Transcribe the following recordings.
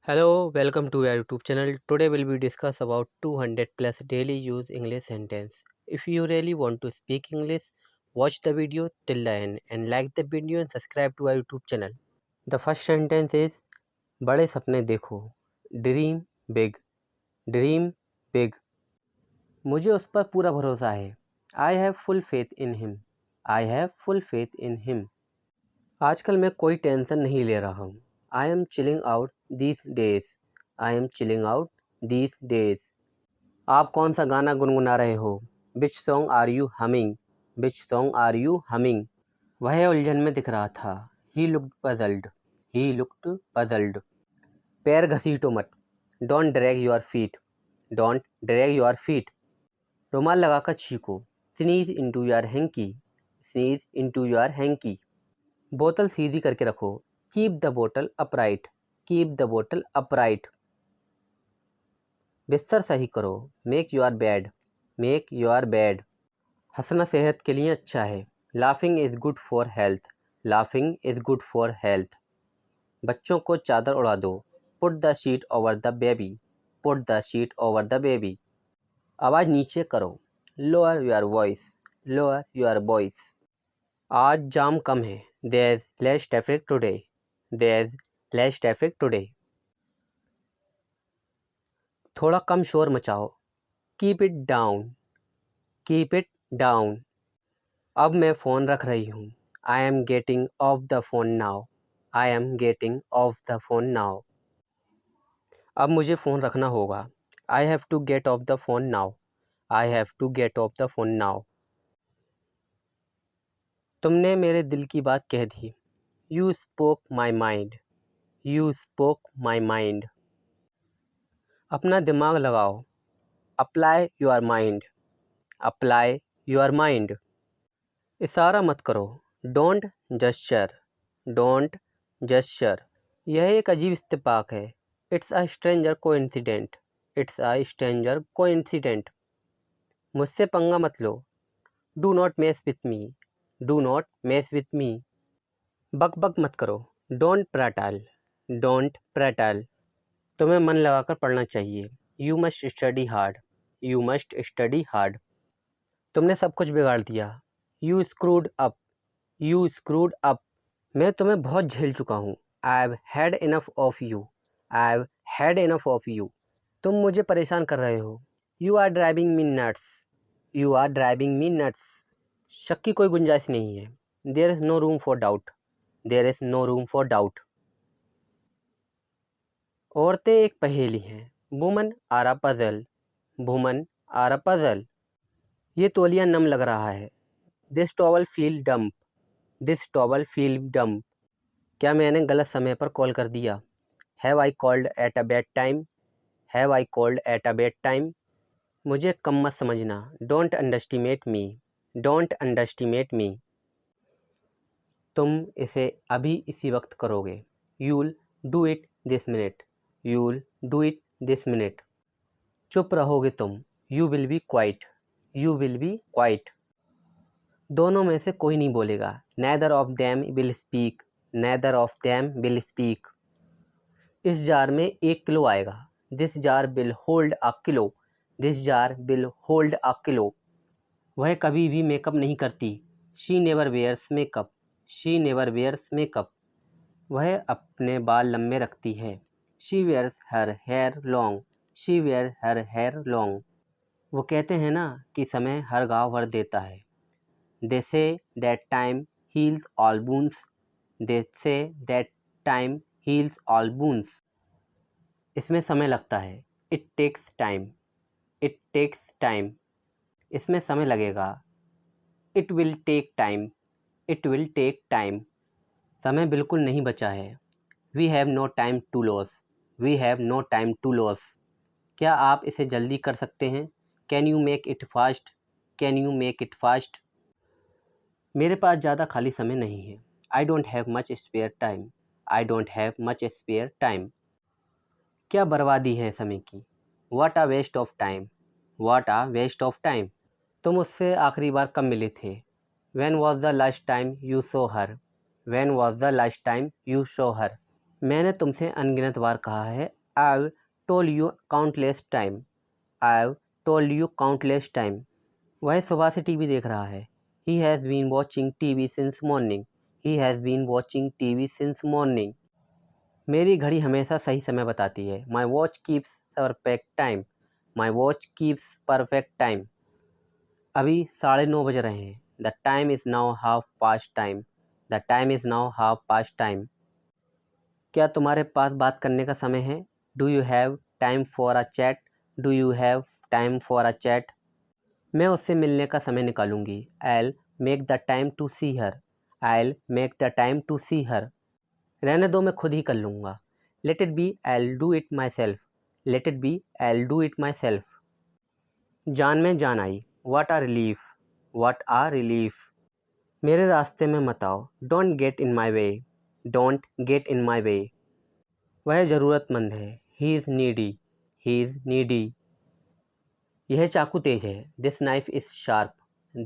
Hello, welcome to our YouTube channel. Today we'll be discuss about 200 plus daily use English sentence. If you really want to speak English, watch the video till the end and like the video and subscribe to our YouTube channel. The first sentence is बड़े सपने देखो. Dream big. Dream big. मुझे उस पर पूरा भरोसा है. I have full faith in him. I have full faith in him. आजकल मैं कोई टेंशन नहीं ले रहा हूँ. I am chilling out these days. I am chilling out these days. आप कौन सा गाना गुनगुना रहे हो? Which song are you humming? Which song are you humming? वह उलझन में दिख रहा था. He looked puzzled. He looked puzzled. पैर घसीटो मत. Don't drag your feet. Don't drag your feet. रुमाल लगाकर छींको. Sneeze into your hanky. Sneeze into your hanky. बोतल सीधी करके रखो. कीप द बोतल अपराइट. कीप द बोतल अपराइट. बिस्तर सही करो. Make your bed. Make your bed. हंसना सेहत के लिए अच्छा है. Laughing is good for health. Laughing is good for health. बच्चों को चादर उड़ा दो. Put the sheet over the baby. Put the sheet over the baby. आवाज़ नीचे करो. Lower your voice. Lower your voice. आज जाम कम है. There's less traffic today. There's less traffic today. थोड़ा कम शोर मचाओ. Keep it down. Keep it down. अब मैं phone रख रही हूँ. I am getting off the phone now. I am getting off the phone now. अब मुझे फ़ोन रखना होगा. I have to get off the phone now. I have to get off the phone now. तुमने मेरे दिल की बात कह दी. You spoke my mind. You spoke my mind. अपना दिमाग लगाओ. Apply your mind. Apply your mind. इशारा मत करो. Don't gesture. Don't gesture. यह एक अजीब इत्तेफाक है. It's a stranger coincidence. It's a stranger coincidence. मुझसे पंगा मत लो. Do not mess with me. Do not mess with me. बक बक मत करो. Don't prattle. Don't prattle. तुम्हें मन लगाकर पढ़ना चाहिए. You must study hard. You must study hard. तुमने सब कुछ बिगाड़ दिया. You screwed up. You screwed up. मैं तुम्हें बहुत झेल चुका हूँ. I've had enough of you. I've had enough of you. तुम मुझे परेशान कर रहे हो. You are driving me nuts. You are driving me nuts. शक की कोई गुंजाइश नहीं है. There is no room for doubt. There is no room for doubt. औरतें एक पहेली हैं. Women are a puzzle. Women are a puzzle. ये तौलिया नम लग रहा है. This towel feel dumb. This towel feel dumb. क्या मैंने गलत समय पर कॉल कर दिया? Have I called at a bad time? Have I called at a bad time? मुझे कम मत समझना. Don't underestimate me. Don't underestimate me. तुम इसे अभी इसी वक्त करोगे. You'll do it this minute. You'll do it this minute. चुप रहोगे तुम. You will be quiet. You will be quiet. दोनों में से कोई नहीं बोलेगा. Neither of them will speak. Neither of them will speak. इस जार में 1 किलो आएगा. This jar will hold a kilo. This jar will hold a kilo. वह कभी भी मेकअप नहीं करती. She never wears makeup. She never wears makeup. वह अपने बाल लंबे रखती है. She wears her hair long. She wears her hair long. वो कहते हैं ना कि समय हर घाव भर देता है. They say that time heals all wounds. They say that time heals all wounds. इसमें समय लगता है. It takes time. It takes time. इसमें समय लगेगा. It will take time. It will take time. समय बिल्कुल नहीं बचा है. We have no time to lose. We have no time to lose. क्या आप इसे जल्दी कर सकते हैं? Can you make it fast? Can you make it fast? मेरे पास ज़्यादा खाली समय नहीं है. I don't have much spare time. I don't have much spare time. क्या बर्बादी है समय की. What a waste of time. What a waste of time. तुम उससे आखिरी बार कब मिले थे? When was the last time you saw her? When was the last time you saw her? मैंने तुमसे अनगिनत बार कहा है। I've told you countless time. I've told you countless time. वह सुबह से टीवी देख रहा है। He has been watching TV since morning. He has been watching TV since morning. मेरी घड़ी हमेशा सही समय बताती है। My watch keeps perfect time. My watch keeps perfect time. अभी 9:30 बज रहे हैं। The time is now half past time. The time is now half past time. क्या तुम्हारे पास बात करने का समय है? Do you have time for a chat? Do you have time for a chat? मैं उससे मिलने का समय निकालूंगी। I'll make the time to see her. I'll make the time to see her. रहने दो, मैं खुद ही कर लूँगा। Let it be, I'll do it myself. Let it be, I'll do it myself. जान में जान आई। What a relief. What a relief. मेरे रास्ते में मत आओ। Don't get in my way. Don't get in my way. वह ज़रूरतमंद है। He is needy. He is needy. यह चाकू तेज है। This knife is sharp.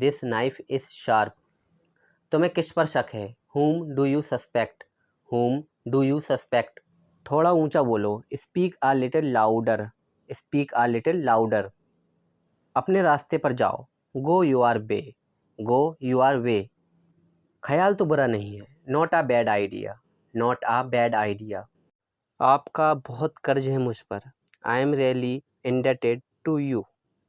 This knife is sharp. तुम्हें किस पर शक है? Whom do you suspect? Whom do you suspect? थोड़ा ऊंचा बोलो। Speak a little louder. Speak a little louder. अपने रास्ते पर जाओ। Go your way. Go your way. ख्याल तो बुरा नहीं है। Not a bad idea. Not a bad idea. आपका बहुत कर्ज है मुझ पर। I am really indebted to you.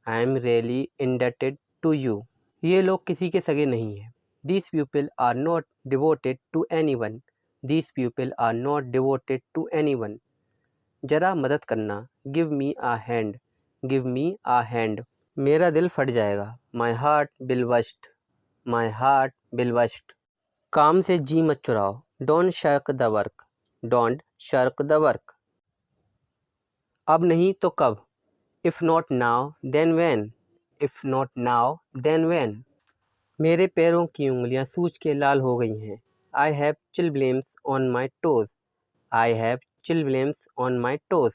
I am really indebted to you. ये लोग किसी के सगे नहीं हैं। These people are not devoted to anyone. These people are not devoted to anyone. जरा मदद करना। Give me a hand. Give me a hand. मेरा दिल फट जाएगा। My heart will burst. My heart will burst. काम से जी मत चुराओ। Don't shirk the work. Don't shirk the work. अब नहीं तो कब? If not now, then when? If not now, then when? मेरे पैरों की उंगलियां सूज के लाल हो गई हैं। I have chilblains on my toes. I have chilblains on my toes.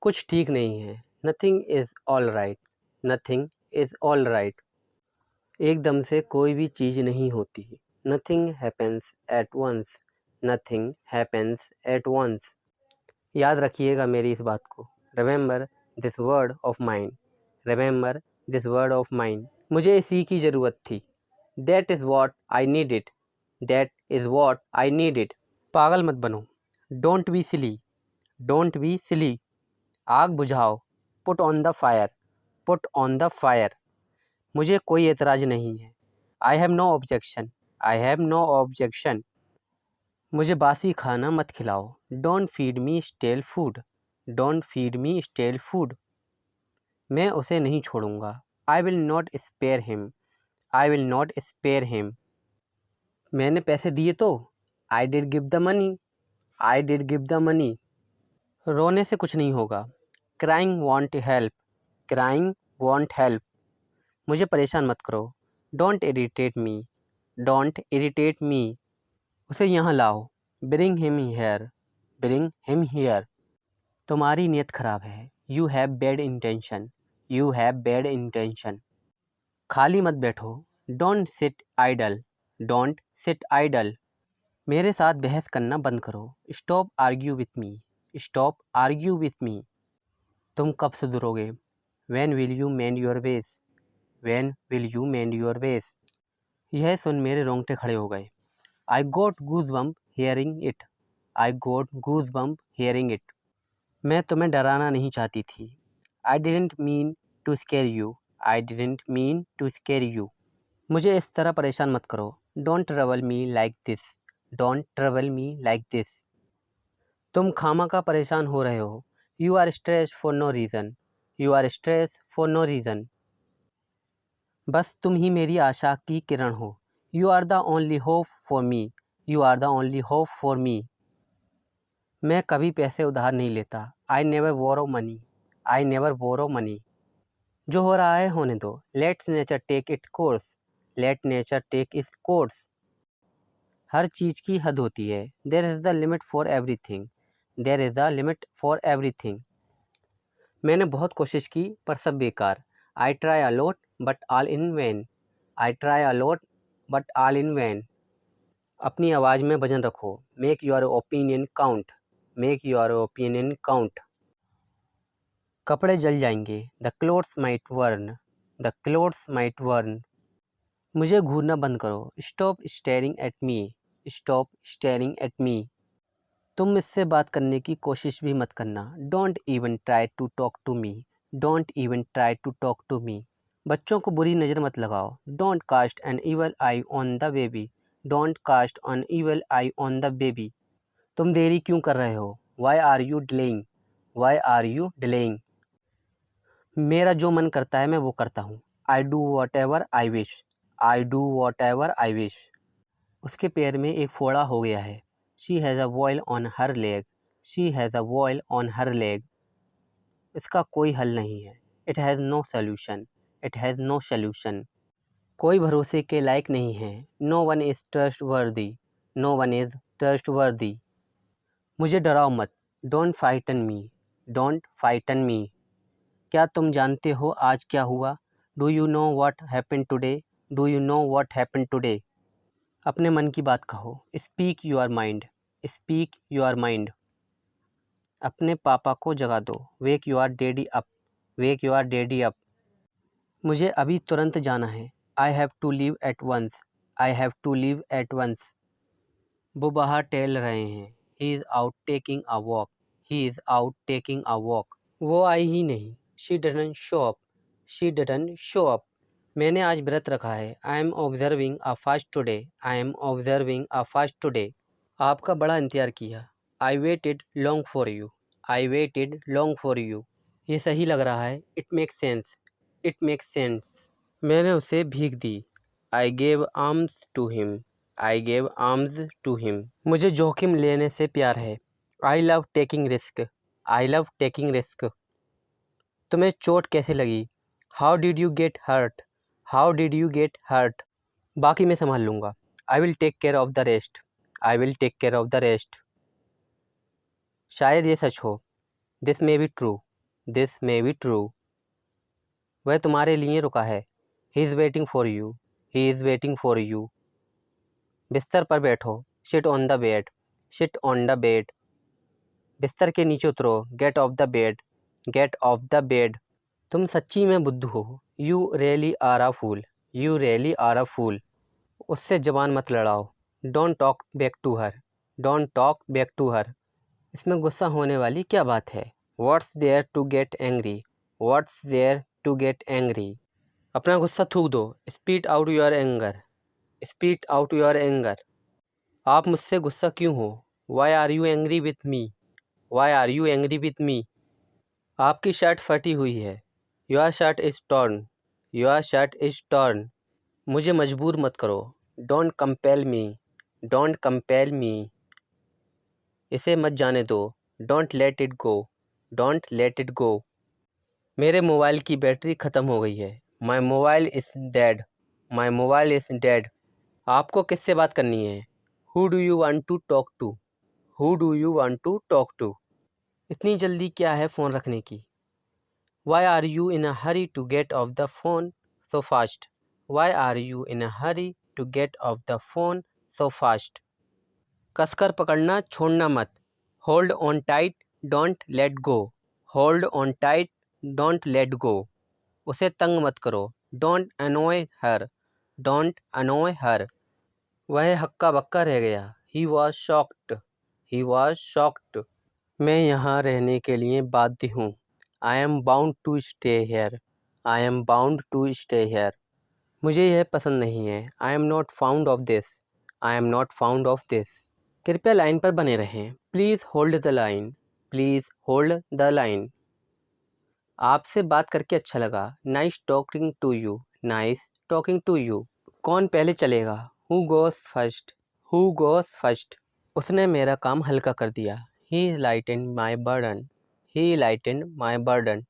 कुछ ठीक नहीं है। Nothing is all right. Nothing is all right. एकदम से कोई भी चीज़ नहीं होती। Nothing happens at once. Nothing happens at once. याद रखिएगा मेरी इस बात को। Remember this word of mine. Remember this word of mine. मुझे इसी की ज़रूरत थी। That is what I needed. That is what I needed. पागल मत बनो। Don't be silly. Don't be silly. आग बुझाओ। Put on the fire. Put on the fire. मुझे कोई एतराज़ नहीं है। I have no objection. I have no objection. मुझे बासी खाना मत खिलाओ। Don't feed me stale food. Don't feed me stale food. मैं उसे नहीं छोड़ूंगा। I will not spare him. I will not spare him. मैंने पैसे दिए तो? I did give the money. I did give the money. रोने से कुछ नहीं होगा। Crying won't help. Crying won't help. मुझे परेशान मत करो। Don't irritate me. Don't irritate me. उसे यहाँ लाओ। Bring him here. Bring him here. तुम्हारी नीयत खराब है। You have bad intention. You have bad intention. खाली मत बैठो। Don't sit idle. Don't sit idle. मेरे साथ बहस करना बंद करो। Stop argue with me. Stop argue with me. तुम कब सुधरोगे? When will you mend your ways? When will you mend your ways? यह सुन मेरे रोंगटे खड़े हो गए। I got goosebump hearing it. I got goosebump hearing it. मैं तुम्हें डराना नहीं चाहती थी। I didn't mean to scare you. I didn't mean to scare you. मुझे इस तरह परेशान मत करो। Don't trouble me like this. Don't trouble me like this. तुम खामखा परेशान हो रहे हो। You are stressed for no reason. You are stressed for no reason. बस तुम ही मेरी आशा की किरण हो। You are the only hope for me. You are the only hope for me. मैं कभी पैसे उधार नहीं लेता। I never borrow money. I never borrow money. जो हो रहा है होने दो। Let nature take its course. Let nature take its course. हर चीज़ की हद होती है। There is the limit for everything. There is a limit for everything. मैंने बहुत कोशिश की पर सब बेकार। I try a lot but all in vain. I try a lot but all in vain. अपनी आवाज़ में वजन रखो। Make your opinion count. Make your opinion count. कपड़े जल जाएंगे। The clothes might burn. The clothes might burn. मुझे घूरना बंद करो। Stop staring at me. Stop staring at me. तुम मुझसे बात करने की कोशिश भी मत करना। Don't even try to talk to me. Don't even try to talk to me. बच्चों को बुरी नज़र मत लगाओ। Don't cast an evil eye on the baby. Don't cast an evil eye on the baby. तुम देरी क्यों कर रहे हो? Why are you delaying? Why are you delaying? मेरा जो मन करता है मैं वो करता हूँ। I do whatever I wish. I do whatever I wish. उसके पैर में एक फोड़ा हो गया है। She has a boil on her leg. She has a boil on her leg. इसका कोई हल नहीं है। It has no solution. It has no solution. कोई भरोसे के लायक नहीं है। No one is trustworthy. No one is trustworthy. मुझे डराओ मत। Don't frighten me. Don't frighten me. क्या तुम जानते हो आज क्या हुआ? Do you know what happened today? Do you know what happened today? अपने मन की बात कहो। Speak your mind. Speak your mind. अपने पापा को जगा दो। वेक your daddy up. Wake your daddy up. मुझे अभी तुरंत जाना है। I have to leave at once. I have to leave at once. वो बाहर टहल रहे हैं। He is out taking a walk. He is out taking a walk. वो आई ही नहीं। She doesn't show up. She doesn't show up. मैंने आज व्रत रखा है। I am observing a fast today. I am observing a fast today. आपका बड़ा इंतज़ार किया। I waited long for you. I waited long for you. ये सही लग रहा है। It makes sense. It makes sense. मैंने उसे भीख दी। I gave arms to him. I gave arms to him. मुझे जोखिम लेने से प्यार है। I love taking risk. I love taking risk. तुम्हें चोट कैसे लगी? How did you get hurt? How did you get hurt? बाकी मैं संभाल लूँगा। I will take care of the rest. I will take care of the rest. शायद ये सच हो। This may be true. This may be true. वह तुम्हारे लिए रुका है। He is waiting for you. He is waiting for you. बिस्तर पर बैठो। Sit on the bed. Sit on the bed. बिस्तर के नीचे उतरो। Get off the bed. Get off the bed. तुम सच्ची में बुद्धू हो। You really are a fool. You really are a fool. उससे ज़बान मत लड़ाओ। Don't talk back to her. Don't talk back to her. इसमें गुस्सा होने वाली क्या बात है? What's there to get angry? What's there to get angry? अपना गुस्सा थूक दो। Spit out your anger. Spit out your anger. आप मुझसे गुस्सा क्यों हो? Why are you angry with me? Why are you angry with मी? आपकी शर्ट फटी हुई है। Your shirt is torn. Your shirt is torn. मुझे मजबूर मत करो। Don't compel me. Don't compel me. इसे मत जाने दो। Don't let it go. Don't let it go. मेरे मोबाइल की बैटरी ख़त्म हो गई है। My mobile is dead. My mobile is dead. आपको किससे बात करनी है? Who do you want to talk to? Who do you want to talk to? इतनी जल्दी क्या है फ़ोन रखने की? Why are you in a hurry to get off the phone so fast? Why are you in a hurry to get off the phone so fast? कसकर पकड़ना, छोड़ना मत। Hold on tight. Don't let go. Hold on tight. Don't let go. उसे तंग मत करो। Don't annoy her. Don't annoy her. वह हक्का बक्का रह गया। He was shocked. He was shocked. मैं यहाँ रहने के लिए बाध्य हूँ। I am bound to stay here. I am bound to stay here. मुझे यह पसंद नहीं है। I am not found of this. I am not found of this. कृपया लाइन पर बने रहें। Please hold the line. Please hold the line. आपसे बात करके अच्छा लगा। Nice talking to you. Nice talking to you. कौन पहले चलेगा? Who goes first? Who goes first? उसने मेरा काम हल्का कर दिया। He lightened my burden. He lightened my burden.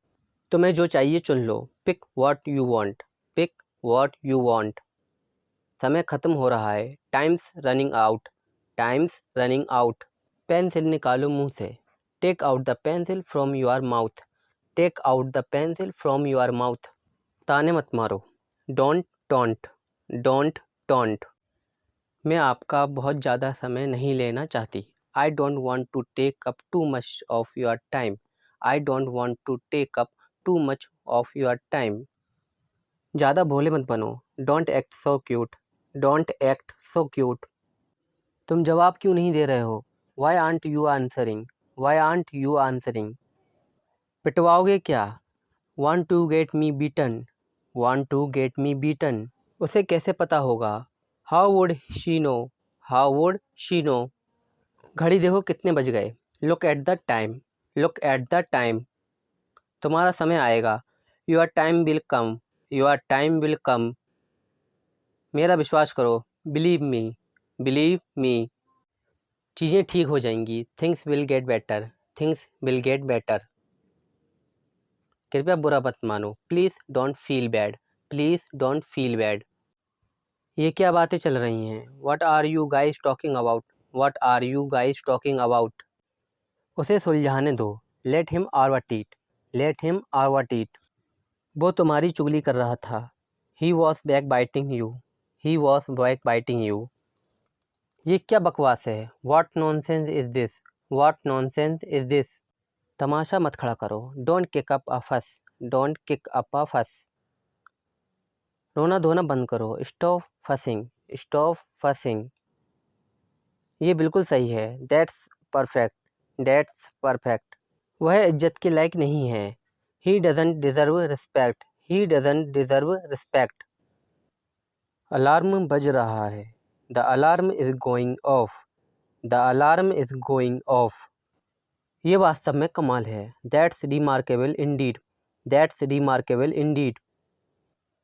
तुम्हें जो चाहिए चुन लो। Pick what you want. Pick what you want. समय ख़त्म हो रहा है। Time's running out. Time's running out. Pencil निकालो मुंह से। Take out the pencil from your mouth. Take out the pencil from your mouth. ताने मत मारो। Don't taunt. Don't taunt. मैं आपका बहुत ज़्यादा समय नहीं लेना चाहती। I don't want to take up too much of your time. I don't want to take up too much of your time. ज़्यादा भोले मत बनो। Don't act so cute. Don't act so cute. तुम जवाब क्यों नहीं दे रहे हो? Why aren't you answering? Why aren't you answering? पिटवाओगे क्या? Want to get me beaten? Want to get me beaten? उसे कैसे पता होगा? How would she know? How would she know? घड़ी देखो कितने बज गए। Look at the time. Look at the time. तुम्हारा समय आएगा। Your time will come. Your time will come. मेरा विश्वास करो। Believe me. Believe me. चीज़ें ठीक हो जाएंगी। Things will get better. Things will get better. कृपया बुरा मत मानो। Please don't feel bad. Please don't feel bad. ये क्या बातें चल रही हैं? What are you guys talking about? What are you guys talking about? उसे सुलझाने दो। Let him our teat. Let him our teat. वो तुम्हारी चुगली कर रहा था। He was back biting you. He was back biting you. ये क्या बकवास है? What nonsense is this? What nonsense is this? तमाशा मत खड़ा करो। डोंट किक अप अ फस। डोंट किक अप अ फस। रोना धोना बंद करो। Stop fussing. Stop fussing. ये बिल्कुल सही है। That's perfect. That's perfect. वह इज्जत के लायक नहीं है। He doesn't deserve respect. He doesn't deserve respect. Alarm बज रहा है। The alarm is going off. The alarm is going off. ये वास्तव में कमाल है। That's remarkable indeed. That's remarkable indeed.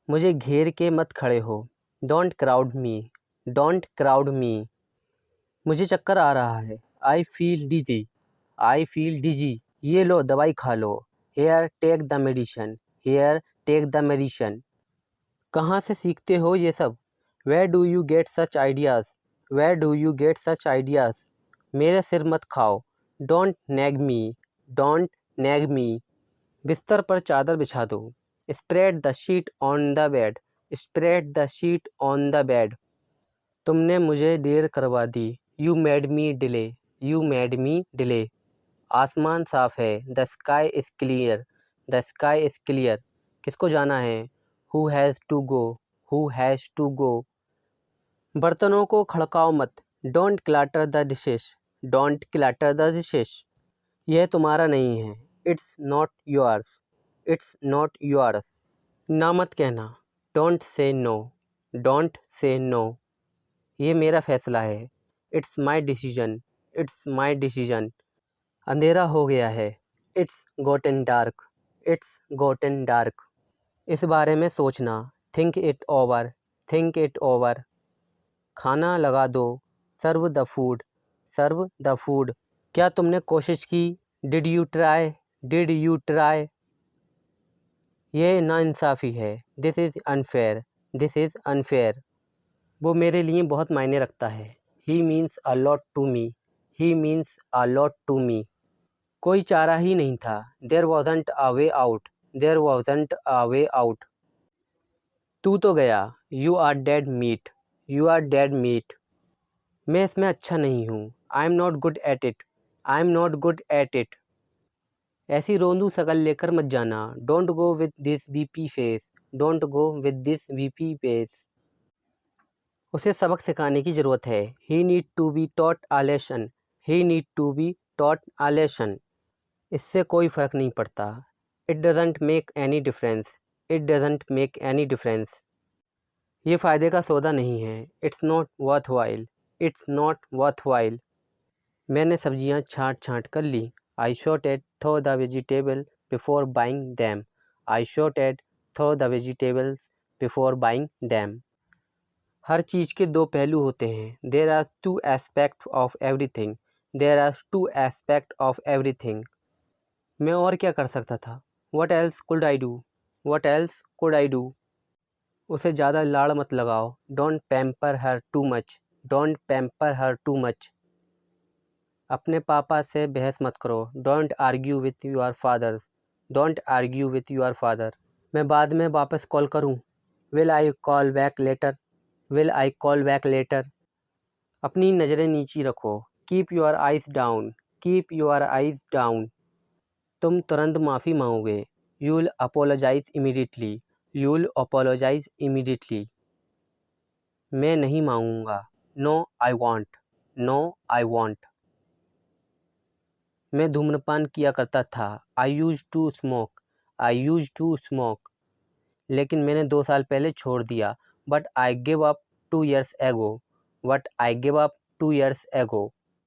मुझे घेर के मत खड़े हो। Don't crowd me. Don't crowd me. मुझे चक्कर आ रहा है। I feel dizzy. I feel dizzy. ये लो दवाई खा लो। Here take the medicine. Here take the medicine. कहाँ से सीखते हो ये सब? Where do you get such ideas? Where do you get such ideas? मेरे सिर मत खाओ। Don't nag me. Don't nag me. बिस्तर पर चादर बिछा दो। Spread the sheet on the bed. Spread the sheet on the bed. तुमने मुझे देर करवा दी। You made me delay. You made me delay. आसमान साफ है। The sky is clear. The sky is clear. किसको जाना है? Who has to go. Who has to go. बर्तनों को खड़काओ मत। Don't clutter the dishes. Don't clutter the dishes. यह तुम्हारा नहीं है। It's not yours. It's not yours. ना मत कहना। Don't say no. Don't say no. ये मेरा फैसला है। It's my decision. It's my decision. अंधेरा हो गया है। It's gotten dark. It's gotten dark. इस बारे में सोचना। Think it over. Think it over. खाना लगा दो। Serve the food. Serve the food. क्या तुमने कोशिश की? Did you try? Did you try? ये नाइंसाफ़ी है। This is unfair. This is unfair. वो मेरे लिए बहुत मायने रखता है। He means a lot to me. He means a lot to me. कोई चारा ही नहीं था। There wasn't a way out. There wasn't a way out. तू तो गया। You are dead meat. You are dead meat. मैं इसमें अच्छा नहीं हूँ। I am not good at it. I am not good at it. ऐसी रोंदू शकल लेकर मत जाना। Don't go with this weepy face. Don't go with this weepy face. उसे सबक सिखाने की ज़रूरत है। He need to be taught a lesson. He need to be taught a lesson. इससे कोई फ़र्क नहीं पड़ता। It doesn't make any difference. It doesn't make any difference. ये फ़ायदे का सौदा नहीं है। It's not worthwhile. It's not worthwhile. मैंने सब्जियां छाँट छाँट कर ली। I sorted through the vegetable before buying them. I sorted through the vegetables before buying them. हर चीज़ के दो पहलू होते हैं। There are two aspect of everything. There are two aspect of everything. मैं और क्या कर सकता था? What else could I do? What else could I do? उसे ज़्यादा लाड़ मत लगाओ। Don't pamper her too much. Don't pamper her too much. अपने पापा से बहस मत करो। Don't argue with your father. Don't argue with your father. मैं बाद में वापस कॉल करूँ। Will I call back later. Will I call back later. अपनी नज़रें नीची रखो। Keep your eyes down, keep your eyes down. तुम तुरंत माफ़ी मांगोगे। You will apologize immediately, you will apologize immediately. मैं नहीं मांगूंगा। No I want, no I want. मैं धूम्रपान किया करता था। I use to smoke, I use to smoke. लेकिन मैंने 2 साल पहले छोड़ दिया। But I give up 2 years ago, but I give up 2 years ago।